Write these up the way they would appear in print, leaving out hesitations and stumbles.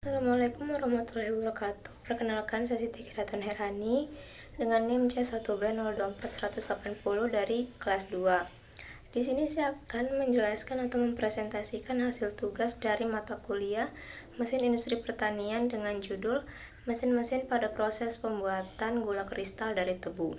Assalamualaikum warahmatullahi wabarakatuh. Perkenalkan, saya Siti Kiratan Herani dengan NIM C1B024180 dari kelas 2. Di sini saya akan menjelaskan atau mempresentasikan hasil tugas dari mata kuliah Mesin Industri Pertanian dengan judul Mesin-mesin pada proses pembuatan gula kristal dari tebu.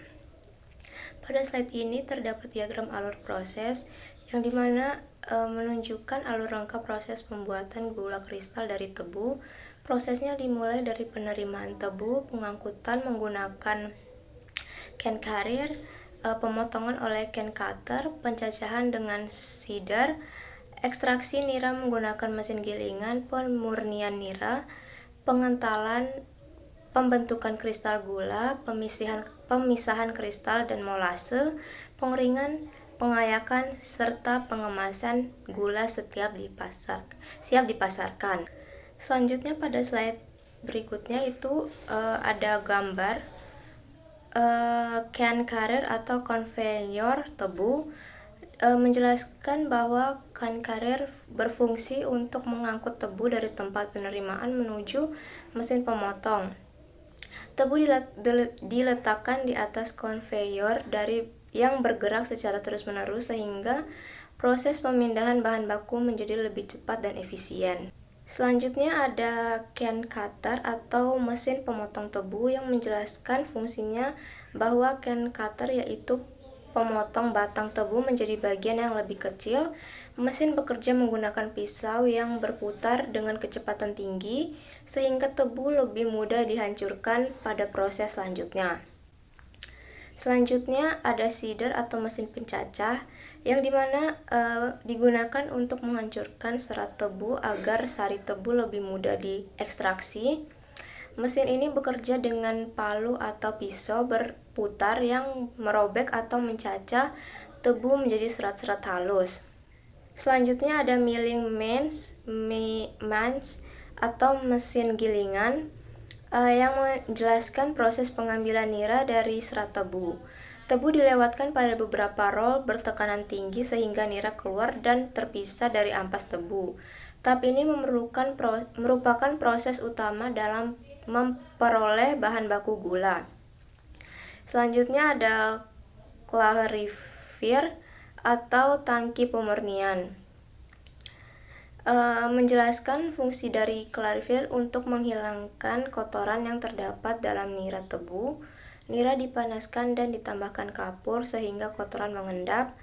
Pada slide ini terdapat diagram alur proses yang dimana menunjukkan alur rangka proses pembuatan gula kristal dari tebu. Prosesnya dimulai dari penerimaan tebu, pengangkutan menggunakan can carrier, pemotongan oleh can cutter, pencacahan dengan seeder, ekstraksi nira menggunakan mesin gilingan, pemurnian nira, pengentalan, pembentukan kristal gula, pemisahan kristal dan molase, pengeringan, pengayakan, serta pengemasan gula siap dipasarkan. Selanjutnya pada slide berikutnya itu ada gambar can carrier atau konveyor tebu, menjelaskan bahwa can carrier berfungsi untuk mengangkut tebu dari tempat penerimaan menuju mesin pemotong. Tebu diletakkan di atas konveyor yang bergerak secara terus-menerus sehingga proses pemindahan bahan baku menjadi lebih cepat dan efisien. Selanjutnya ada can cutter atau mesin pemotong tebu yang menjelaskan fungsinya bahwa can cutter yaitu pemotong batang tebu menjadi bagian yang lebih kecil. Mesin bekerja menggunakan pisau yang berputar dengan kecepatan tinggi sehingga tebu lebih mudah dihancurkan pada proses selanjutnya. Selanjutnya ada seeder atau mesin pencacah yang dimana digunakan untuk menghancurkan serat tebu agar sari tebu lebih mudah diekstraksi. Mesin ini bekerja dengan palu atau pisau berputar yang merobek atau mencacah tebu menjadi serat-serat halus. Selanjutnya ada milling mans atau mesin gilingan yang menjelaskan proses pengambilan nira dari serat tebu. Tebu dilewatkan pada beberapa roll bertekanan tinggi sehingga nira keluar dan terpisah dari ampas tebu. Tahap ini merupakan proses utama dalam memperoleh bahan baku gula. Selanjutnya ada clarifier atau tangki pemurnian. Menjelaskan fungsi dari clarifier untuk menghilangkan kotoran yang terdapat dalam nira tebu. Nira dipanaskan dan ditambahkan kapur sehingga kotoran mengendap,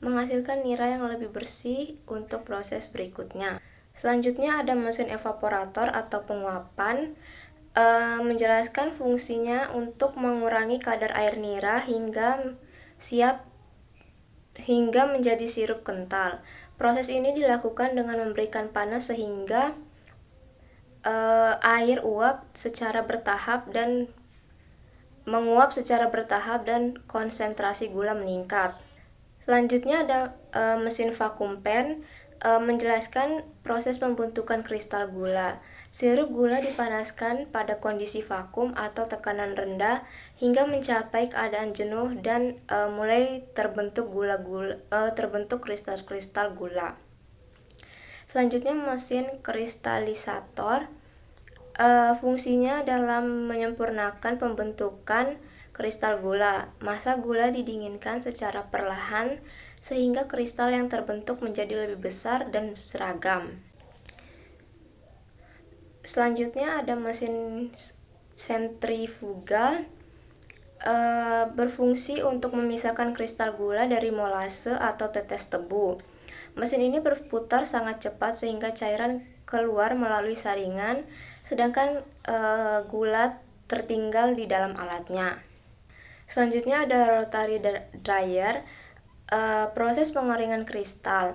menghasilkan nira yang lebih bersih untuk proses berikutnya. Selanjutnya ada mesin evaporator atau penguapan, menjelaskan fungsinya untuk mengurangi kadar air nira hingga menjadi sirup kental. Proses ini dilakukan dengan memberikan panas sehingga air menguap secara bertahap dan konsentrasi gula meningkat. Selanjutnya ada mesin vacuum pen, menjelaskan proses pembentukan kristal gula. Sirup gula dipanaskan pada kondisi vakum atau tekanan rendah hingga mencapai keadaan jenuh dan mulai terbentuk kristal-kristal gula. Selanjutnya mesin kristalisator, fungsinya dalam menyempurnakan pembentukan kristal gula. Massa gula didinginkan secara perlahan sehingga kristal yang terbentuk menjadi lebih besar dan seragam. Selanjutnya ada mesin sentrifugal, berfungsi untuk memisahkan kristal gula dari molase atau tetes tebu. Mesin ini berputar sangat cepat sehingga cairan keluar melalui saringan, sedangkan gula tertinggal di dalam alatnya. Selanjutnya ada rotary dryer, proses pengeringan kristal.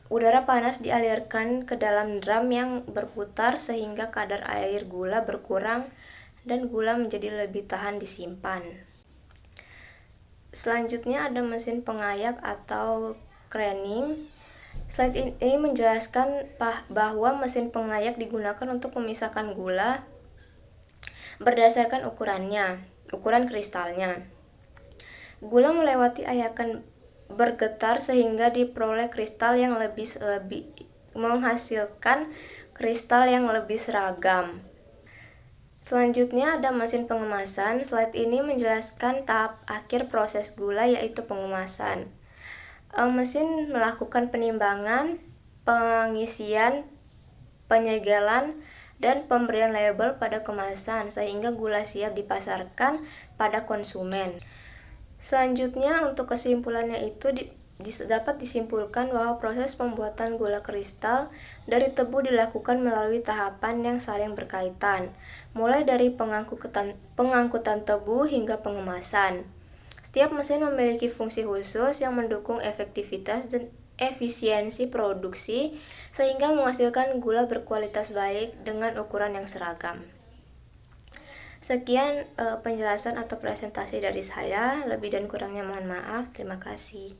Udara panas dialirkan ke dalam drum yang berputar sehingga kadar air gula berkurang dan gula menjadi lebih tahan disimpan. Selanjutnya ada mesin pengayak atau craning. Slide ini menjelaskan bahwa mesin pengayak digunakan untuk memisahkan gula berdasarkan ukuran kristalnya. Gula melewati ayakan bergetar sehingga diperoleh kristal yang lebih menghasilkan kristal yang lebih seragam. Selanjutnya ada mesin pengemasan. Slide ini menjelaskan tahap akhir proses gula, yaitu pengemasan. Mesin melakukan penimbangan, pengisian, penyegelan, dan pemberian label pada kemasan sehingga gula siap dipasarkan pada konsumen. Selanjutnya, untuk kesimpulannya itu dapat disimpulkan bahwa proses pembuatan gula kristal dari tebu dilakukan melalui tahapan yang saling berkaitan, mulai dari pengangkutan tebu hingga pengemasan. Setiap mesin memiliki fungsi khusus yang mendukung efektivitas dan efisiensi produksi sehingga menghasilkan gula berkualitas baik dengan ukuran yang seragam. Sekian penjelasan atau presentasi dari saya, lebih dan kurangnya mohon maaf. Terima kasih.